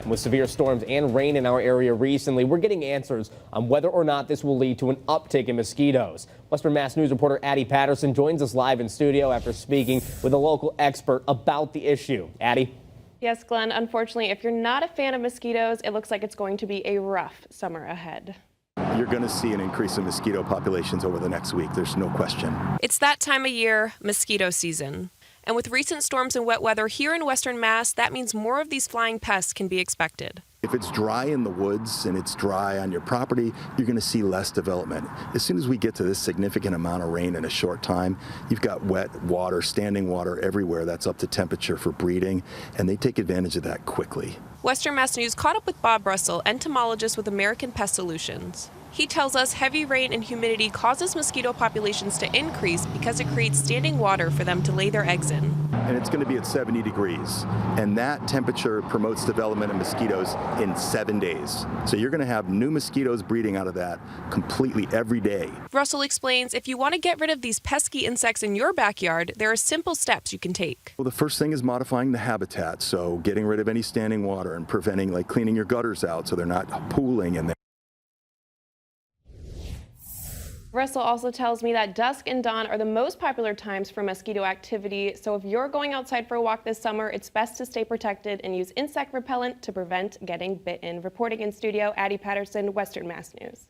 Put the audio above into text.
With severe storms and rain in our area recently, we're getting answers on whether or not this will lead to an uptick in mosquitoes. Western Mass News reporter Addie Patterson joins us live in studio after speaking with a local expert about the issue. Addie? Yes, Glenn, unfortunately, if you're not a fan of mosquitoes, it looks like it's going to be a rough summer ahead. You're going to see an increase in mosquito populations over the next week. There's no question. It's that time of year, mosquito season. And with recent storms and wet weather here in Western Mass, that means more of these flying pests can be expected. If it's dry in the woods and it's dry on your property, you're going to see less development. As soon as we get to this significant amount of rain in a short time, you've got wet water, standing water everywhere that's up to temperature for breeding, and they take advantage of that quickly. Western Mass News caught up with Bob Russell, entomologist with American Pest Solutions. He tells us heavy rain and humidity causes mosquito populations to increase because it creates standing water for them to lay their eggs in. And it's going to be at 70 degrees. And that temperature promotes development of mosquitoes in 7 days. So you're going to have new mosquitoes breeding out of that completely every day. Russell explains if you want to get rid of these pesky insects in your backyard, there are simple steps you can take. Well, the first thing is modifying the habitat. So getting rid of any standing water and preventing, like cleaning your gutters out so they're not pooling in there. Russell also tells me that dusk and dawn are the most popular times for mosquito activity, so if you're going outside for a walk this summer, it's best to stay protected and use insect repellent to prevent getting bitten. Reporting in studio, Addie Patterson, Western Mass News.